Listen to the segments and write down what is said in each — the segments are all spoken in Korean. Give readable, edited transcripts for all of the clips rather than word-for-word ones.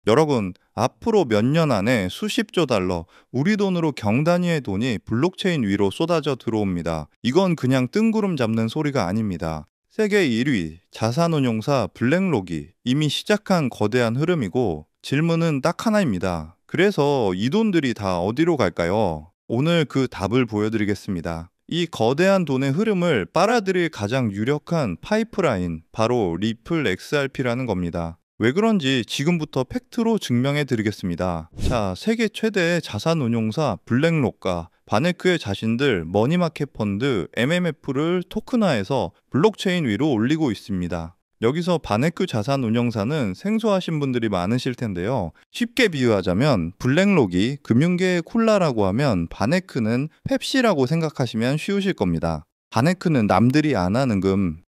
여러분, 앞으로 몇 년 안에 수십조 달러, 우리 돈으로 경단위의 돈이 블록체인 위로 쏟아져 들어옵니다. 이건 그냥 뜬구름 잡는 소리가 아닙니다. 세계 1위 자산운용사 블랙록이 이미 시작한 거대한 흐름이고 질문은 딱 하나입니다. 그래서 이 돈들이 다 어디로 갈까요? 오늘 그 답을 보여드리겠습니다. 이 거대한 돈의 흐름을 빨아들일 가장 유력한 파이프라인, 바로 리플 XRP라는 겁니다. 왜 그런지 지금부터 팩트로 증명해 드리겠습니다. 자, 세계 최대의 자산운용사 블랙록과 바네크의 자신들 머니마켓 펀드 MMF를 토큰화해서 블록체인 위로 올리고 있습니다. 여기서 바네크 자산운용사는 생소하신 분들이 많으실 텐데요. 쉽게 비유하자면 블랙록이 금융계의 콜라라고 하면 바네크는 펩시라고 생각하시면 쉬우실 겁니다. 바네크는 남들이 안 하는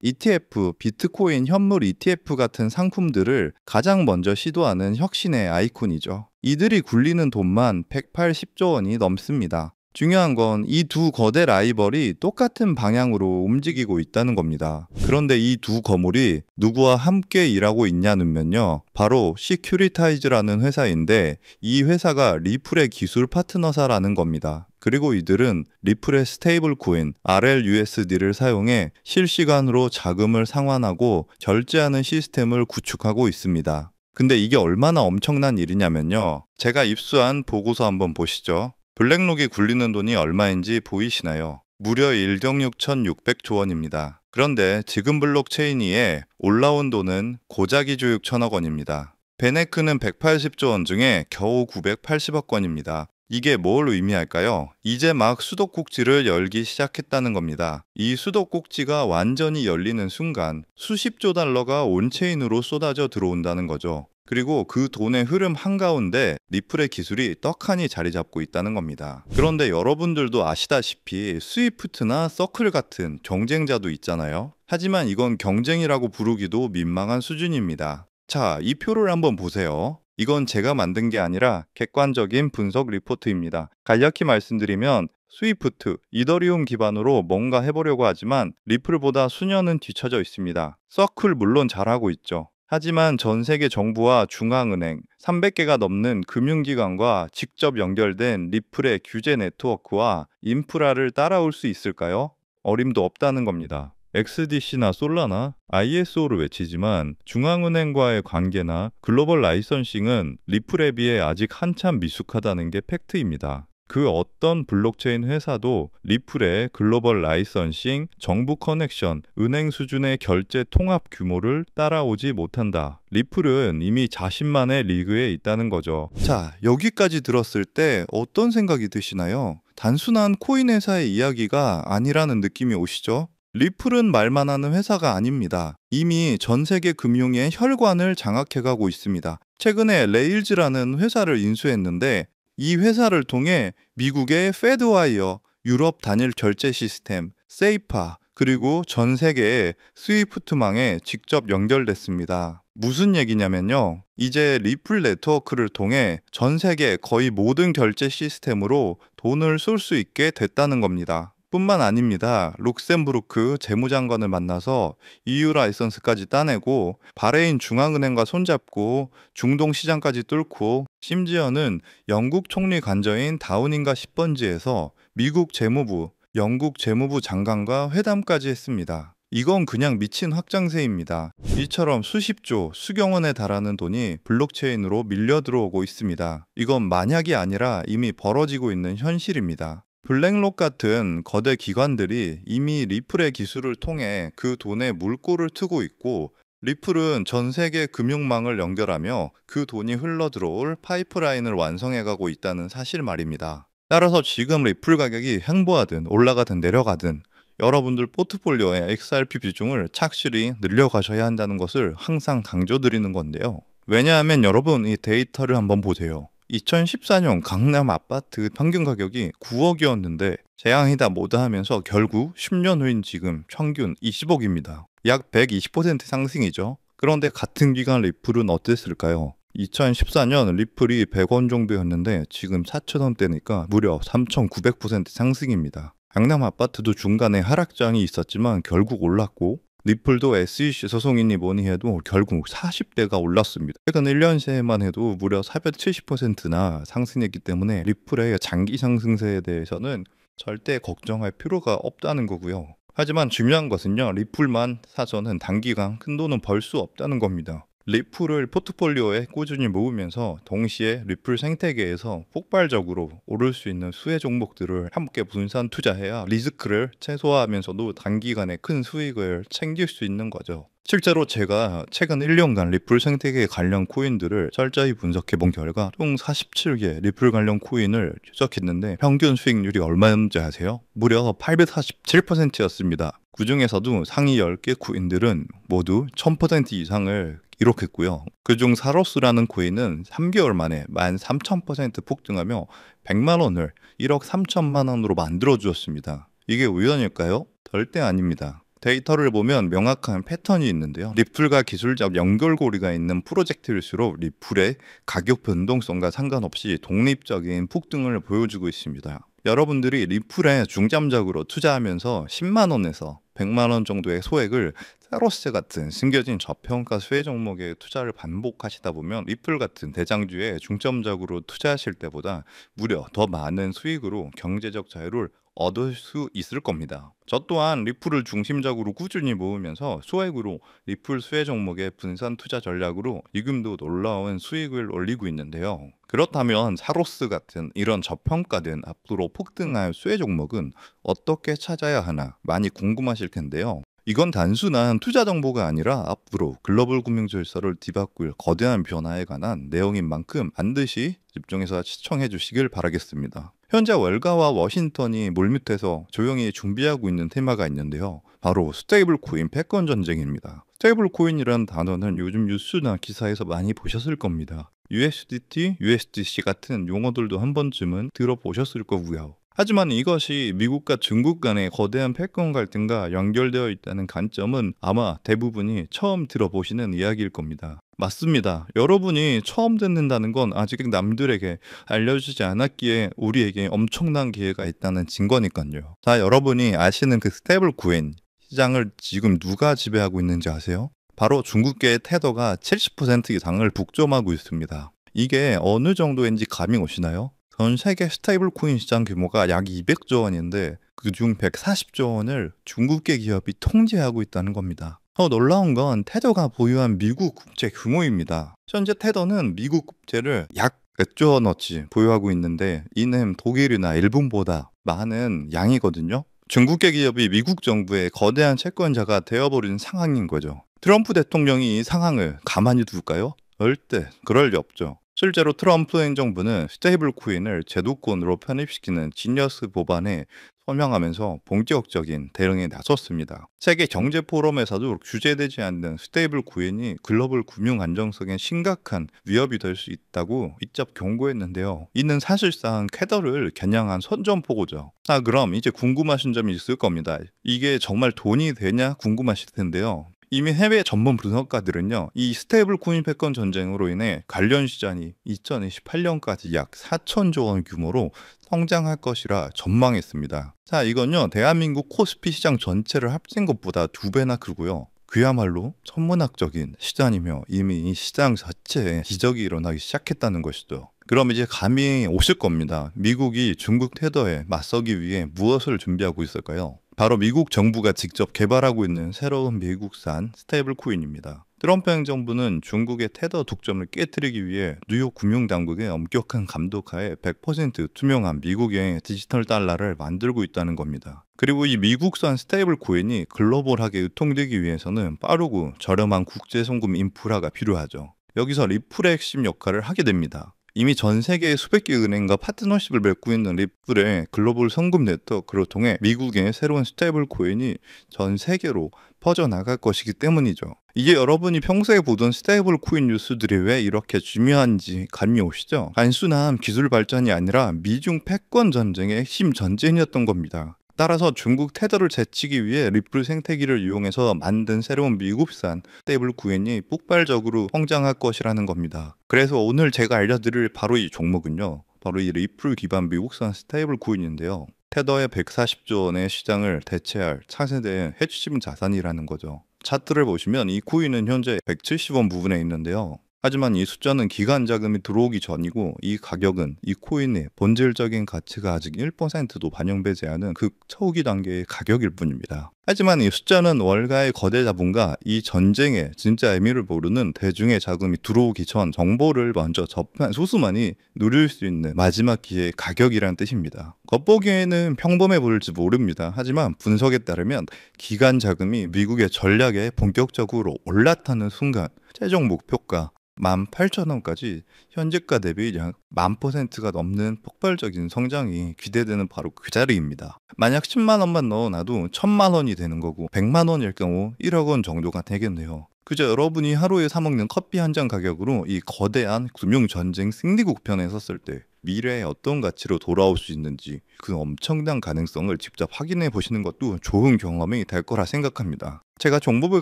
ETF, 비트코인 현물 ETF 같은 상품들을 가장 먼저 시도하는 혁신의 아이콘이죠. 이들이 굴리는 돈만 180조 원이 넘습니다. 중요한 건 이 두 거대 라이벌이 똑같은 방향으로 움직이고 있다는 겁니다. 그런데 이 두 거물이 누구와 함께 일하고 있냐면요. 바로 시큐리타이즈라는 회사인데 이 회사가 리플의 기술 파트너사라는 겁니다. 그리고 이들은 리플의 스테이블 코인 RLUSD를 사용해 실시간으로 자금을 상환하고 결제하는 시스템을 구축하고 있습니다. 근데 이게 얼마나 엄청난 일이냐면요. 제가 입수한 보고서 한번 보시죠. 블랙록이 굴리는 돈이 얼마인지 보이시나요? 무려 1억 6,600조 원입니다. 그런데 지금 블록체인위에 올라온 돈은 고작 2조 6천억 원입니다. 베네크는 180조 원 중에 겨우 980억 원입니다. 이게 뭘 의미할까요? 이제 막 수도꼭지를 열기 시작했다는 겁니다. 이 수도꼭지가 완전히 열리는 순간 수십조 달러가 온체인으로 쏟아져 들어온다는 거죠. 그리고 그 돈의 흐름 한가운데 리플의 기술이 떡하니 자리 잡고 있다는 겁니다. 그런데 여러분들도 아시다시피 스위프트나 서클 같은 경쟁자도 있잖아요. 하지만 이건 경쟁이라고 부르기도 민망한 수준입니다. 자, 이 표를 한번 보세요. 이건 제가 만든 게 아니라 객관적인 분석 리포트입니다. 간략히 말씀드리면 스위프트, 이더리움 기반으로 뭔가 해보려고 하지만 리플보다 수년은 뒤처져 있습니다. 서클 물론 잘하고 있죠. 하지만 전 세계 정부와 중앙은행, 300개가 넘는 금융기관과 직접 연결된 리플의 규제 네트워크와 인프라를 따라올 수 있을까요? 어림도 없다는 겁니다. XDC나 솔라나 ISO를 외치지만 중앙은행과의 관계나 글로벌 라이선싱은 리플에 비해 아직 한참 미숙하다는 게 팩트입니다. 그 어떤 블록체인 회사도 리플의 글로벌 라이선싱, 정부 커넥션, 은행 수준의 결제 통합 규모를 따라오지 못한다. 리플은 이미 자신만의 리그에 있다는 거죠. 자, 여기까지 들었을 때 어떤 생각이 드시나요? 단순한 코인 회사의 이야기가 아니라는 느낌이 오시죠? 리플은 말만 하는 회사가 아닙니다. 이미 전 세계 금융의 혈관을 장악해가고 있습니다. 최근에 레일즈라는 회사를 인수했는데 이 회사를 통해 미국의 페드와이어, 유럽 단일 결제 시스템, 세이파, 그리고 전 세계의 스위프트망에 직접 연결됐습니다. 무슨 얘기냐면요. 이제 리플 네트워크를 통해 전 세계 거의 모든 결제 시스템으로 돈을 쏠 수 있게 됐다는 겁니다. 뿐만 아닙니다. 룩셈부르크 재무장관을 만나서 EU 라이선스까지 따내고 바레인 중앙은행과 손잡고 중동 시장까지 뚫고 심지어는 영국 총리 관저인 다우닝가 10번지에서 미국 재무부, 영국 재무부 장관과 회담까지 했습니다. 이건 그냥 미친 확장세입니다. 이처럼 수십조, 수경 원에 달하는 돈이 블록체인으로 밀려 들어오고 있습니다. 이건 만약이 아니라 이미 벌어지고 있는 현실입니다. 블랙록 같은 거대 기관들이 이미 리플의 기술을 통해 그 돈에 물꼬를 트고 있고 리플은 전 세계 금융망을 연결하며 그 돈이 흘러 들어올 파이프라인을 완성해가고 있다는 사실 말입니다. 따라서 지금 리플 가격이 횡보하든 올라가든 내려가든 여러분들 포트폴리오의 XRP 비중을 착실히 늘려가셔야 한다는 것을 항상 강조드리는 건데요. 왜냐하면 여러분 이 데이터를 한번 보세요. 2014년 강남 아파트 평균 가격이 9억이었는데 재앙이다 뭐다 하면서 결국 10년 후인 지금 평균 20억입니다. 약 120% 상승이죠. 그런데 같은 기간 리플은 어땠을까요? 2014년 리플이 100원 정도였는데 지금 4,000원대니까 무려 3,900% 상승입니다. 강남 아파트도 중간에 하락장이 있었지만 결국 올랐고 리플도 SEC 소송이니 뭐니 해도 결국 40대가 올랐습니다. 최근 1년 새에만 해도 무려 470%나 상승했기 때문에 리플의 장기 상승세에 대해서는 절대 걱정할 필요가 없다는 거고요. 하지만 중요한 것은요, 리플만 사서는 단기간 큰 돈은 벌 수 없다는 겁니다. 리플을 포트폴리오에 꾸준히 모으면서 동시에 리플 생태계에서 폭발적으로 오를 수 있는 수혜 종목들을 함께 분산 투자해야 리스크를 최소화하면서도 단기간에 큰 수익을 챙길 수 있는 거죠. 실제로 제가 최근 1년간 리플 생태계 관련 코인들을 철저히 분석해 본 결과 총 47개 리플 관련 코인을 추적했는데 평균 수익률이 얼마였는지 아세요? 무려 847%였습니다. 그 중에서도 상위 10개 코인들은 모두 1000% 이상을 기록했고요. 그중 사로스라는 코인은 3개월 만에 13,000% 폭등하며 100만 원을 1억 3천만 원으로 만들어 주었습니다. 이게 우연일까요? 절대 아닙니다. 데이터를 보면 명확한 패턴이 있는데요. 리플과 기술적 연결고리가 있는 프로젝트일수록 리플의 가격 변동성과 상관없이 독립적인 폭등을 보여주고 있습니다. 여러분들이 리플에 중점적으로 투자하면서 10만 원에서 100만 원 정도의 소액을 사로스 같은 숨겨진 저평가 수혜 종목에 투자를 반복하시다 보면 리플 같은 대장주에 중점적으로 투자하실 때보다 무려 더 많은 수익으로 경제적 자유를 얻을 수 있을 겁니다. 저 또한 리플을 중심적으로 꾸준히 모으면서 소액으로 리플 수혜 종목의 분산 투자 전략으로 지금도 놀라운 수익을 올리고 있는데요. 그렇다면 사로스 같은 이런 저평가된 앞으로 폭등할 수혜 종목은 어떻게 찾아야 하나 많이 궁금하실 텐데요. 이건 단순한 투자 정보가 아니라 앞으로 글로벌 금융 질서를 뒤바꿀 거대한 변화에 관한 내용인 만큼 반드시 집중해서 시청해 주시길 바라겠습니다. 현재 월가와 워싱턴이 물밑에서 조용히 준비하고 있는 테마가 있는데요. 바로 스테이블 코인 패권 전쟁입니다. 스테이블 코인이라는 단어는 요즘 뉴스나 기사에서 많이 보셨을 겁니다. USDT, USDC 같은 용어들도 한 번쯤은 들어보셨을 거고요. 하지만 이것이 미국과 중국 간의 거대한 패권 갈등과 연결되어 있다는 관점은 아마 대부분이 처음 들어보시는 이야기일 겁니다. 맞습니다. 여러분이 처음 듣는다는 건 아직 남들에게 알려주지 않았기에 우리에게 엄청난 기회가 있다는 증거니까요. 자, 여러분이 아시는 그 스테이블 코인 시장을 지금 누가 지배하고 있는지 아세요? 바로 중국계의 테더가 70% 이상을 독점하고 있습니다. 이게 어느 정도인지 감이 오시나요? 전 세계 스테이블 코인 시장 규모가 약 200조 원인데 그중 140조 원을 중국계 기업이 통제하고 있다는 겁니다. 더 놀라운 건 테더가 보유한 미국 국채 규모입니다. 현재 테더는 미국 국채를 약 100조 원어치 보유하고 있는데 이는 독일이나 일본보다 많은 양이거든요. 중국계 기업이 미국 정부의 거대한 채권자가 되어버린 상황인 거죠. 트럼프 대통령이 이 상황을 가만히 둘까요? 절대 그럴 리 없죠. 실제로 트럼프 행정부는 스테이블 코인을 제도권으로 편입시키는 지니어스 법안에 서명하면서 본격적인 대응에 나섰습니다. 세계 경제 포럼에서도 규제되지 않는 스테이블 코인이 글로벌 금융 안정성에 심각한 위협이 될 수 있다고 직접 경고했는데요. 이는 사실상 쾌더를 겨냥한 선전포고죠. 자, 그럼 이제 궁금하신 점이 있을 겁니다. 이게 정말 돈이 되냐 궁금하실 텐데요. 이미 해외 전문 분석가들은요, 이 스테이블 코인 패권 전쟁으로 인해 관련 시장이 2028년까지 약 4천조 원 규모로 성장할 것이라 전망했습니다. 자, 이건요, 대한민국 코스피 시장 전체를 합친 것보다 2배나 크고요. 그야말로 천문학적인 시장이며 이미 이 시장 자체에 기적이 일어나기 시작했다는 것이죠. 그럼 이제 감이 오실 겁니다. 미국이 중국 테더에 맞서기 위해 무엇을 준비하고 있을까요? 바로 미국 정부가 직접 개발하고 있는 새로운 미국산 스테이블 코인입니다. 트럼프 행정부는 중국의 테더 독점을 깨뜨리기 위해 뉴욕 금융당국의 엄격한 감독하에 100% 투명한 미국의 디지털 달러를 만들고 있다는 겁니다. 그리고 이 미국산 스테이블 코인이 글로벌하게 유통되기 위해서는 빠르고 저렴한 국제 송금 인프라가 필요하죠. 여기서 리플의 핵심 역할을 하게 됩니다. 이미 전 세계의 수백 개 은행과 파트너십을 맺고 있는 리플의 글로벌 송금 네트워크를 통해 미국의 새로운 스테이블 코인이 전 세계로 퍼져나갈 것이기 때문이죠. 이게 여러분이 평소에 보던 스테이블 코인 뉴스들이 왜 이렇게 중요한지 감이 오시죠? 단순한 기술 발전이 아니라 미중 패권 전쟁의 핵심 전쟁이었던 겁니다. 따라서 중국 테더를 제치기 위해 리플 생태계를 이용해서 만든 새로운 미국산 스테이블 코인이 폭발적으로 성장할 것이라는 겁니다. 그래서 오늘 제가 알려드릴 바로 이 종목은요, 바로 이 리플 기반 미국산 스테이블 코인인데요. 테더의 140조 원의 시장을 대체할 차세대의 핵심 자산이라는 거죠. 차트를 보시면 이 코인은 현재 170원 부분에 있는데요. 하지만 이 숫자는 기간 자금이 들어오기 전이고, 이 가격은 이 코인의 본질적인 가치가 아직 1%도 반영되지 않은 그 초기 단계의 가격일 뿐입니다. 하지만 이 숫자는 월가의 거대 자본과 이 전쟁의 진짜 의미를 모르는 대중의 자금이 들어오기 전 정보를 먼저 접한 소수만이 누릴 수 있는 마지막 기회의 가격이란 뜻입니다. 겉보기에는 평범해 보일지 모릅니다. 하지만 분석에 따르면 기간 자금이 미국의 전략에 본격적으로 올라타는 순간 최종 목표가 18,000원까지 현재가 대비 약 10,000%가 넘는 폭발적인 성장이 기대되는 바로 그 자리입니다. 만약 10만 원만 넣어놔도 1,000만 원이 되는 거고, 100만 원일 경우 1억 원 정도가 되겠네요. 그저 여러분이 하루에 사 먹는 커피 한 잔 가격으로 이 거대한 금융전쟁 승리국 편에 섰을 때 미래에 어떤 가치로 돌아올 수 있는지, 그 엄청난 가능성을 직접 확인해 보시는 것도 좋은 경험이 될 거라 생각합니다. 제가 정보를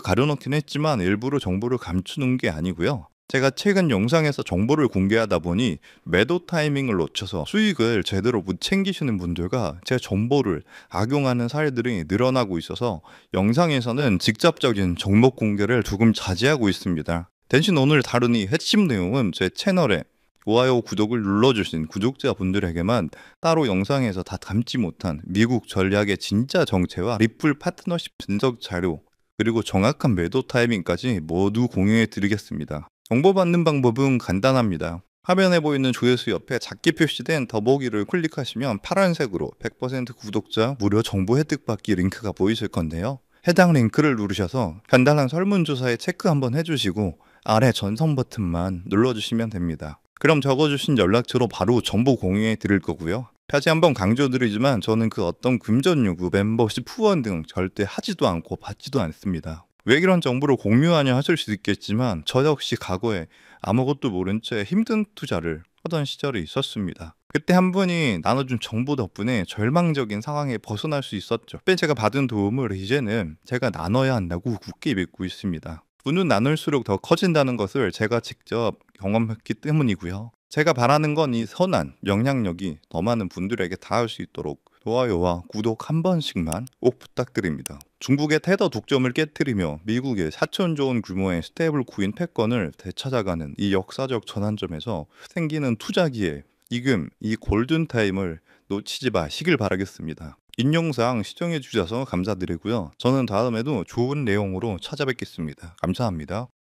가려놓긴 했지만 일부러 정보를 감추는 게 아니고요. 제가 최근 영상에서 정보를 공개하다 보니 매도 타이밍을 놓쳐서 수익을 제대로 못 챙기시는 분들과 제 정보를 악용하는 사례들이 늘어나고 있어서 영상에서는 직접적인 종목 공개를 조금 자제하고 있습니다. 대신 오늘 다룬 이 핵심 내용은 제 채널에 좋아요, 구독을 눌러주신 구독자분들에게만 따로 영상에서 다 담지 못한 미국 전략의 진짜 정체와 리플 파트너십 분석 자료, 그리고 정확한 매도 타이밍까지 모두 공유해 드리겠습니다. 정보 받는 방법은 간단합니다. 화면에 보이는 조회수 옆에 작게 표시된 더보기를 클릭하시면 파란색으로 100% 구독자 무료 정보 혜택 받기 링크가 보이실 건데요. 해당 링크를 누르셔서 간단한 설문조사에 체크 한번 해주시고 아래 전송 버튼만 눌러주시면 됩니다. 그럼 적어주신 연락처로 바로 정보 공유해 드릴 거고요. 다시 한번 강조드리지만 저는 그 어떤 금전 요구, 멤버십 후원 등 절대 하지도 않고 받지도 않습니다. 왜 이런 정보를 공유하냐 하실 수 있겠지만 저 역시 과거에 아무것도 모른 채 힘든 투자를 하던 시절이 있었습니다. 그때 한 분이 나눠준 정보 덕분에 절망적인 상황에 벗어날 수 있었죠. 그때 제가 받은 도움을 이제는 제가 나눠야 한다고 굳게 믿고 있습니다. 분은 나눌수록 더 커진다는 것을 제가 직접 경험했기 때문이고요. 제가 바라는 건 이 선한 영향력이 더 많은 분들에게 닿을 수 있도록 좋아요와 구독 한 번씩만 꼭 부탁드립니다. 중국의 테더 독점을 깨뜨리며 미국의 4천조 원 규모의 스테이블 코인 패권을 되찾아가는 이 역사적 전환점에서 생기는 투자 기회, 지금 이 골든타임을 놓치지 마시길 바라겠습니다. 인용사항 시청해 주셔서 감사드리고요. 저는 다음에도 좋은 내용으로 찾아뵙겠습니다. 감사합니다.